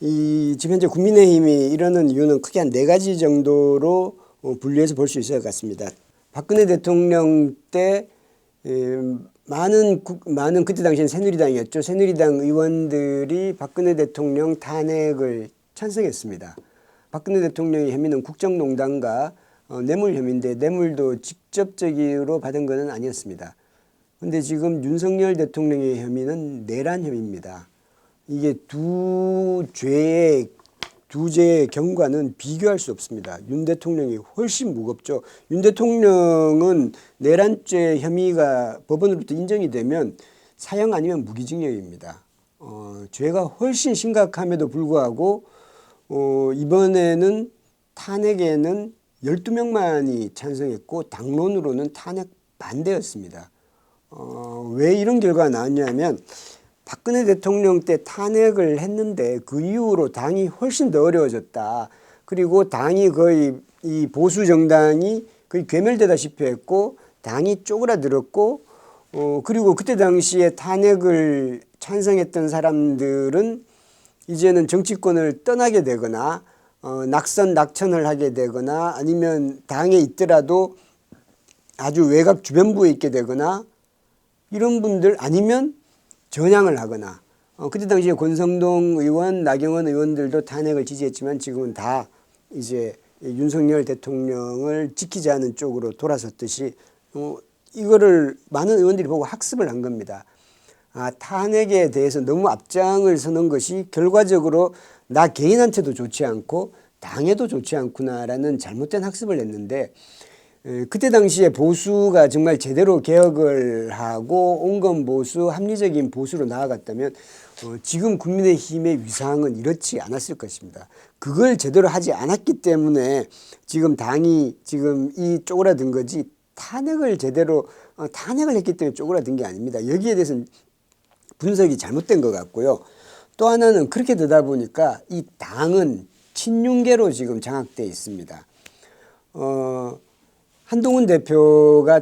지금 현재 국민의힘이 이러는 이유는 크게 한 4가지 정도로 분류해서 볼 수 있을 것 같습니다. 박근혜 대통령 때 많은 그때 당시엔 새누리당이었죠. 새누리당 의원들이 박근혜 대통령 탄핵을 찬성했습니다. 박근혜 대통령의 혐의는 국정농단과 뇌물 혐의인데 뇌물도 직접적으로 받은 것은 아니었습니다. 그런데 지금 윤석열 대통령의 혐의는 내란 혐의입니다. 이게 두 죄의 경과는 비교할 수 없습니다. 윤 대통령이 훨씬 무겁죠. 윤 대통령은 내란죄 혐의가 법원으로부터 인정이 되면 사형 아니면 무기징역입니다. 죄가 훨씬 심각함에도 불구하고 이번에는 탄핵에는 12명만이 찬성했고 당론으로는 탄핵 반대였습니다. 왜 이런 결과가 나왔냐면 박근혜 대통령 때 탄핵을 했는데 그 이후로 당이 훨씬 더 어려워졌다. 그리고 당이 거의 이 보수 정당이 거의 괴멸되다시피 했고 당이 쪼그라들었고 그리고 그때 당시에 탄핵을 찬성했던 사람들은 이제는 정치권을 떠나게 되거나 낙천을 하게 되거나 아니면 당에 있더라도 아주 외곽 주변부에 있게 되거나 이런 분들 아니면 전향을 하거나 그때 당시에 권성동 의원, 나경원 의원들도 탄핵을 지지했지만 지금은 다 이제 윤석열 대통령을 지키지 않은 쪽으로 돌아섰듯이 이거를 많은 의원들이 보고 학습을 한 겁니다. 탄핵에 대해서 너무 앞장을 서는 것이 결과적으로 나 개인한테도 좋지 않고 당에도 좋지 않구나라는 잘못된 학습을 했는데 그때 당시에 보수가 정말 제대로 개혁을 하고 온건 보수, 합리적인 보수로 나아갔다면 지금 국민의힘의 위상은 이렇지 않았을 것입니다. 그걸 제대로 하지 않았기 때문에 지금 당이 지금 이 쪼그라든 거지 탄핵을 했기 때문에 쪼그라든 게 아닙니다. 여기에 대해서는 분석이 잘못된 것 같고요. 또 하나는 그렇게 되다 보니까 이 당은 친윤계로 지금 장악되어 있습니다. 한동훈 대표가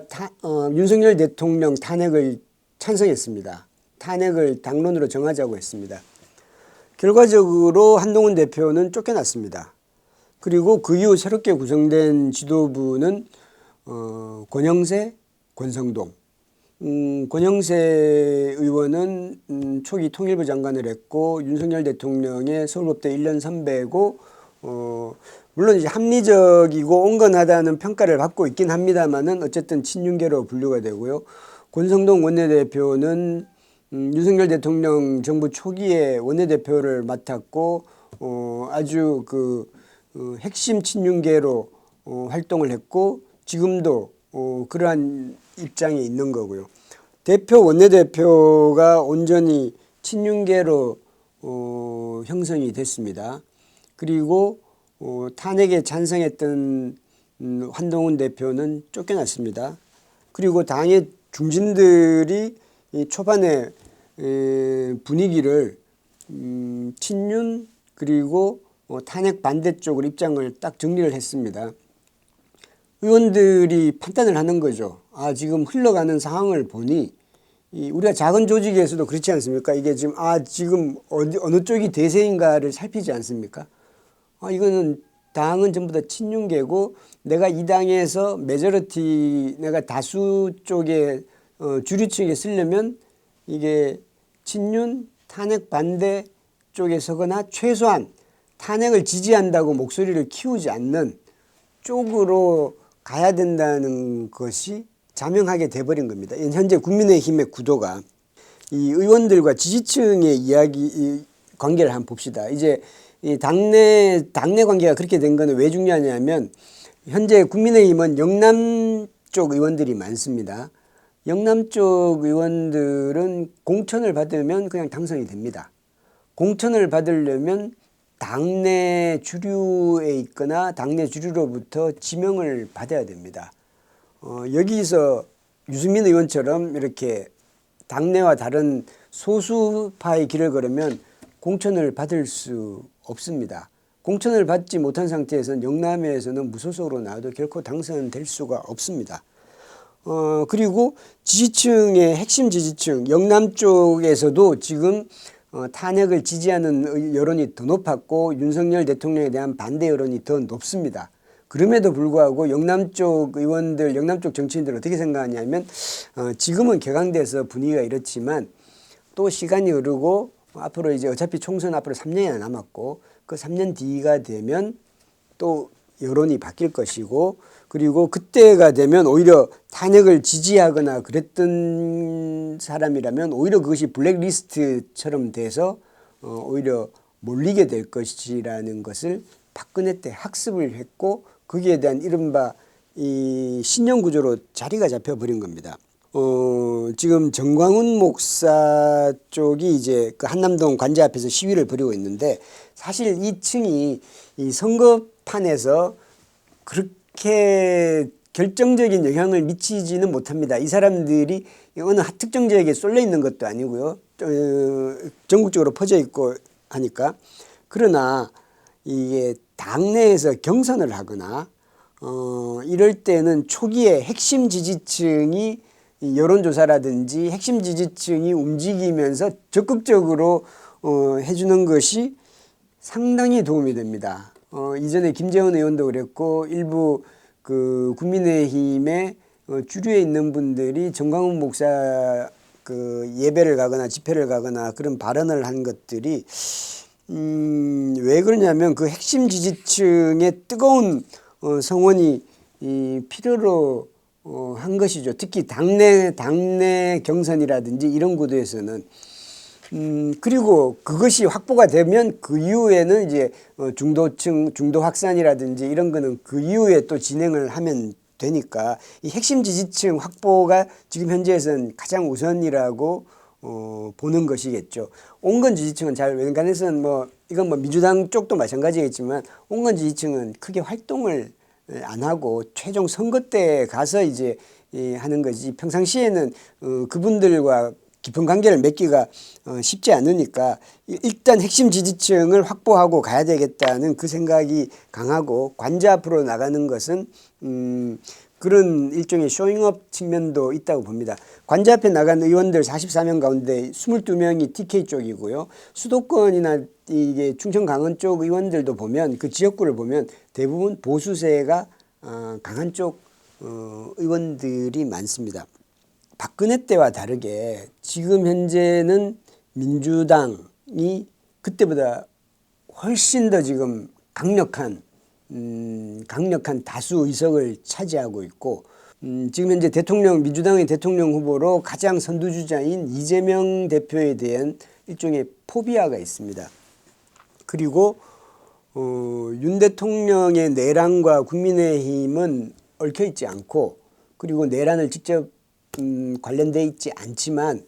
윤석열 대통령 탄핵을 찬성했습니다. 탄핵을 당론으로 정하자고 했습니다. 결과적으로 한동훈 대표는 쫓겨났습니다. 그리고 그 이후 새롭게 구성된 지도부는 권영세, 권성동. 권영세 의원은 초기 통일부 장관을 했고 윤석열 대통령의 서울법대 1년 선배고 물론 이제 합리적이고 온건하다는 평가를 받고 있긴 합니다만은 어쨌든 친윤계로 분류가 되고요. 권성동 원내대표는 윤석열 대통령 정부 초기에 원내대표를 맡았고 아주 핵심 친윤계로 활동을 했고 지금도 그러한 입장에 있는 거고요. 원내대표가 온전히 친윤계로 형성이 됐습니다. 그리고 탄핵에 찬성했던 한동훈 대표는 쫓겨났습니다. 그리고 당의 중진들이 초반에 분위기를 친윤 그리고 탄핵 반대 쪽으로 입장을 딱 정리를 했습니다. 의원들이 판단을 하는 거죠. 지금 흘러가는 상황을 보니 우리가 작은 조직에서도 그렇지 않습니까? 이게 지금 어느 쪽이 대세인가를 살피지 않습니까? 이거는 당은 전부 다 친윤계고 내가 이 당에서 내가 다수 쪽에 주류층에 쓰려면 이게 친윤 탄핵 반대 쪽에 서거나 최소한 탄핵을 지지한다고 목소리를 키우지 않는 쪽으로 가야 된다는 것이 자명하게 돼버린 겁니다. 현재 국민의힘의 구도가 이 의원들과 지지층의 관계를 한번 봅시다. 이제 이 당내 관계가 그렇게 된 거는 왜 중요하냐면 현재 국민의힘은 영남 쪽 의원들이 많습니다. 영남 쪽 의원들은 공천을 받으면 그냥 당선이 됩니다. 공천을 받으려면 당내 주류에 있거나 당내 주류로부터 지명을 받아야 됩니다. 여기서 유승민 의원처럼 이렇게 당내와 다른 소수파의 길을 걸으면 공천을 받을 수 없습니다. 공천을 받지 못한 상태에서는 영남에서는 무소속으로 나와도 결코 당선될 수가 없습니다. 그리고 지지층의 핵심 지지층 영남 쪽에서도 지금 탄핵을 지지하는 여론이 더 높았고 윤석열 대통령에 대한 반대 여론이 더 높습니다. 그럼에도 불구하고 영남 쪽 의원들, 영남 쪽 정치인들 어떻게 생각하냐면 지금은 격앙돼서 분위기가 이렇지만 또 시간이 흐르고 앞으로 이제 어차피 총선 앞으로 3년이나 남았고 그 3년 뒤가 되면 또 여론이 바뀔 것이고 그리고 그때가 되면 오히려 탄핵을 지지하거나 그랬던 사람이라면 오히려 그것이 블랙리스트처럼 돼서 오히려 몰리게 될 것이라는 것을 박근혜 때 학습을 했고 거기에 대한 이른바 이 신념 구조로 자리가 잡혀버린 겁니다. 지금 정광훈 목사 쪽이 이제 그 한남동 관제 앞에서 시위를 벌이고 있는데 사실 이 층이 이 선거판에서 그렇게 결정적인 영향을 미치지는 못합니다. 이 사람들이 어느 특정 지역에 쏠려 있는 것도 아니고요. 전국적으로 퍼져 있고 하니까. 그러나 이게 당내에서 경선을 하거나 이럴 때는 초기에 핵심 지지층이 여론조사라든지 핵심 지지층이 움직이면서 적극적으로 해주는 것이 상당히 도움이 됩니다. 이전에 김재원 의원도 그랬고 일부 그 국민의힘의 주류에 있는 분들이 정광훈 목사 그 예배를 가거나 집회를 가거나 그런 발언을 한 것들이 왜 그러냐면 그 핵심 지지층의 뜨거운 성원이 필요로 한 것이죠. 특히 당내 경선이라든지 이런 구도에서는. 그리고 그것이 확보가 되면 그 이후에는 이제 중도층, 중도 확산이라든지 이런 거는 그 이후에 또 진행을 하면 되니까 이 핵심 지지층 확보가 지금 현재에서는 가장 우선이라고 보는 것이겠죠. 온건 지지층은 잘 외관에서는 뭐 이건 뭐 민주당 쪽도 마찬가지겠지만 온건 지지층은 크게 활동을 안 하고 최종 선거 때 가서 이제 하는 거지 평상시에는 그분들과 깊은 관계를 맺기가 쉽지 않으니까 일단 핵심 지지층을 확보하고 가야 되겠다는 그 생각이 강하고 관제 앞으로 나가는 것은 그런 일종의 쇼잉업 측면도 있다고 봅니다. 관제 앞에 나간 의원들 44명 가운데 22명이 TK 쪽이고요. 수도권이나 이게 충청 강원 쪽 의원들도 보면 그 지역구를 보면 대부분 보수세가 강한 쪽 의원들이 많습니다. 박근혜 때와 다르게 지금 현재는 민주당이 그때보다 훨씬 더 지금 강력한 다수 의석을 차지하고 있고 지금 현재 민주당의 대통령 후보로 가장 선두주자인 이재명 대표에 대한 일종의 포비아가 있습니다. 그리고 윤 대통령의 내란과 국민의힘은 얽혀 있지 않고 그리고 내란을 직접 관련돼 있지 않지만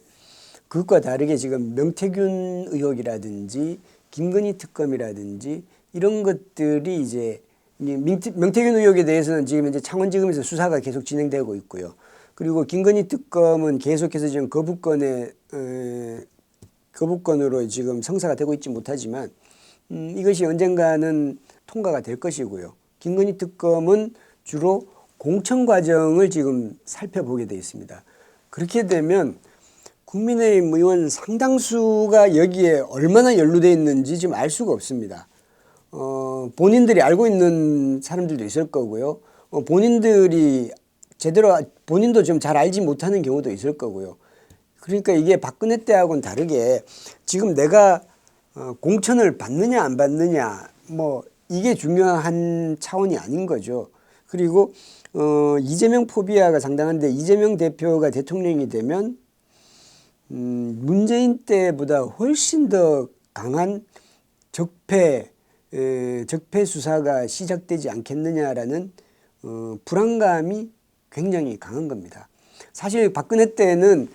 그것과 다르게 지금 명태균 의혹이라든지 김건희 특검이라든지 이런 것들이 이제 명태균 의혹에 대해서는 지금 현재 창원지검에서 수사가 계속 진행되고 있고요. 그리고 김건희 특검은 계속해서 지금 거부권으로 지금 성사가 되고 있지 못하지만 이것이 언젠가는 통과가 될 것이고요. 김건희 특검은 주로 공천 과정을 지금 살펴보게 돼 있습니다. 그렇게 되면 국민의힘 의원 상당수가 여기에 얼마나 연루되어 있는지 지금 알 수가 없습니다. 본인들이 알고 있는 사람들도 있을 거고요. 본인들이 본인도 좀 잘 알지 못하는 경우도 있을 거고요. 그러니까 이게 박근혜 때하고는 다르게 지금 내가 공천을 받느냐 안 받느냐 뭐 이게 중요한 차원이 아닌 거죠. 그리고 이재명 포비아가 상당한데 이재명 대표가 대통령이 되면 문재인 때보다 훨씬 더 강한 적폐 수사가 시작되지 않겠느냐라는 불안감이 굉장히 강한 겁니다. 사실 박근혜 때는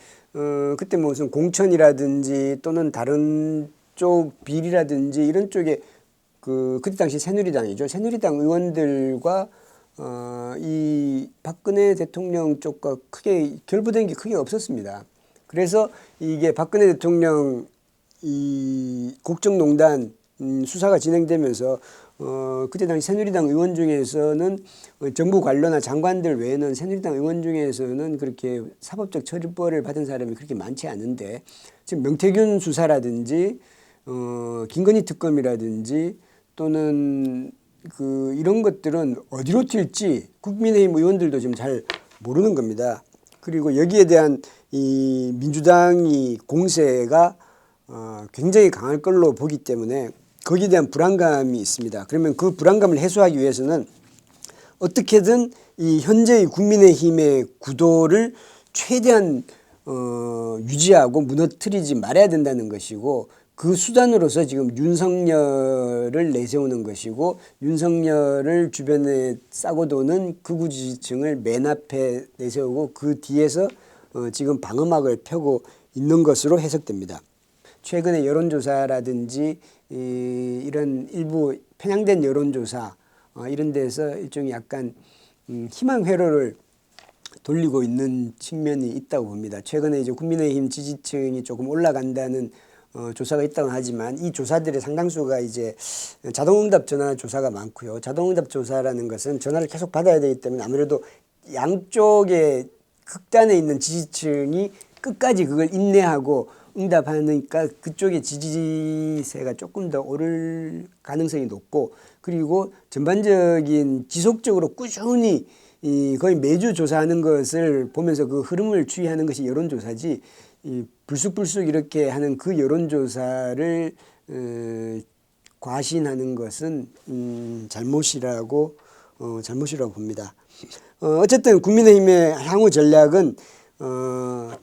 그때 무슨 공천이라든지 또는 다른 쪽 비리라든지 이런 쪽에 그때 당시 새누리당이죠. 새누리당 의원들과 이 박근혜 대통령 쪽과 크게 결부된 게 크게 없었습니다. 그래서 이게 박근혜 대통령 이 국정농단 수사가 진행되면서 그때 당시 새누리당 의원 중에서는 정부 관료나 장관들 외에는 새누리당 의원 중에서는 그렇게 사법적 처벌을 받은 사람이 그렇게 많지 않은데 지금 명태균 수사라든지 김건희 특검이라든지 또는 이런 것들은 어디로 튈지 국민의힘 의원들도 지금 잘 모르는 겁니다. 그리고 여기에 대한 이 민주당이 공세가 굉장히 강할 걸로 보기 때문에 거기에 대한 불안감이 있습니다. 그러면 그 불안감을 해소하기 위해서는 어떻게든 이 현재의 국민의힘의 구도를 최대한 유지하고 무너뜨리지 말아야 된다는 것이고 그 수단으로서 지금 윤석열을 내세우는 것이고 윤석열을 주변에 싸고 도는 극우 지지층을 맨 앞에 내세우고 그 뒤에서 지금 방어막을 펴고 있는 것으로 해석됩니다. 최근에 여론조사라든지 이런 일부 편향된 여론조사 이런 데서 일종의 약간 희망 회로를 돌리고 있는 측면이 있다고 봅니다. 최근에 이제 국민의힘 지지층이 조금 올라간다는 조사가 있다고 하지만 이 조사들의 상당수가 이제 자동응답 전화 조사가 많고요. 자동응답 조사라는 것은 전화를 계속 받아야 되기 때문에 아무래도 양쪽의 극단에 있는 지지층이 끝까지 그걸 인내하고 응답하니까 그쪽의 지지세가 조금 더 오를 가능성이 높고 그리고 전반적인 지속적으로 꾸준히 거의 매주 조사하는 것을 보면서 그 흐름을 추이하는 것이 여론조사지 불쑥불쑥 이렇게 하는 그 여론조사를 과신하는 것은 잘못이라고 봅니다. 어쨌든 국민의힘의 향후 전략은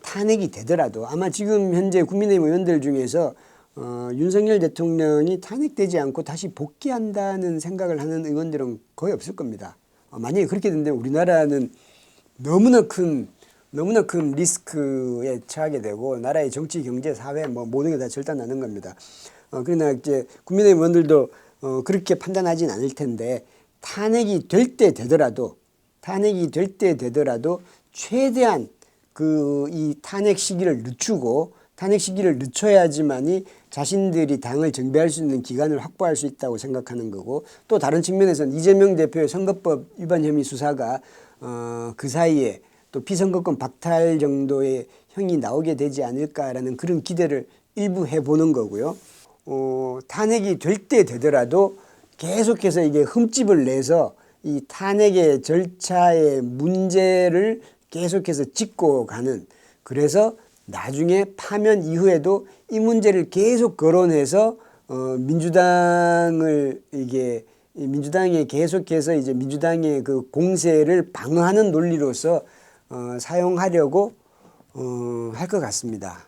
탄핵이 되더라도 아마 지금 현재 국민의힘 의원들 중에서 윤석열 대통령이 탄핵되지 않고 다시 복귀한다는 생각을 하는 의원들은 거의 없을 겁니다. 만약에 그렇게 된다면 우리나라는 너무나 큰 리스크에 처하게 되고 나라의 정치, 경제, 사회 뭐 모든 게 다 절단나는 겁니다. 그러나 이제 국민의힘 의원들도 그렇게 판단하진 않을 텐데 탄핵이 될 때 되더라도 최대한 이 탄핵 시기를 늦추고 탄핵 시기를 늦춰야지만이 자신들이 당을 정비할 수 있는 기간을 확보할 수 있다고 생각하는 거고 또 다른 측면에서는 이재명 대표의 선거법 위반 혐의 수사가 그 사이에 또 피선거권 박탈 정도의 형이 나오게 되지 않을까라는 그런 기대를 일부 해보는 거고요. 탄핵이 될 때 되더라도 계속해서 이게 흠집을 내서 이 탄핵의 절차의 문제를 계속해서 짚고 가는 그래서 나중에 파면 이후에도 이 문제를 계속 거론해서 민주당에 계속해서 이제 민주당의 그 공세를 방어하는 논리로서 사용하려고 할 것 같습니다.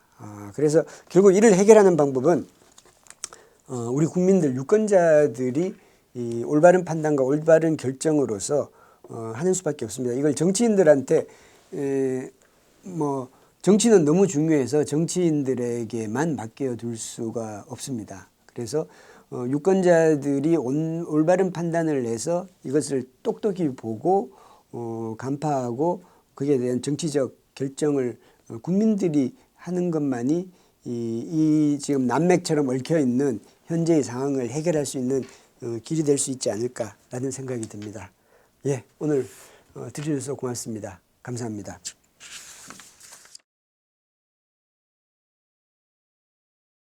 그래서 결국 이를 해결하는 방법은 우리 국민들 유권자들이 이 올바른 판단과 올바른 결정으로서 하는 수밖에 없습니다. 이걸 정치인들한테 정치는 너무 중요해서 정치인들에게만 맡겨둘 수가 없습니다. 그래서 유권자들이 올바른 판단을 해서 이것을 똑똑히 보고 간파하고 거기에 대한 정치적 결정을 국민들이 하는 것만이 이 지금 난맥처럼 얽혀 있는 현재의 상황을 해결할 수 있는 길이 될 수 있지 않을까라는 생각이 듭니다. 예, 오늘 들으셔서 고맙습니다. 감사합니다.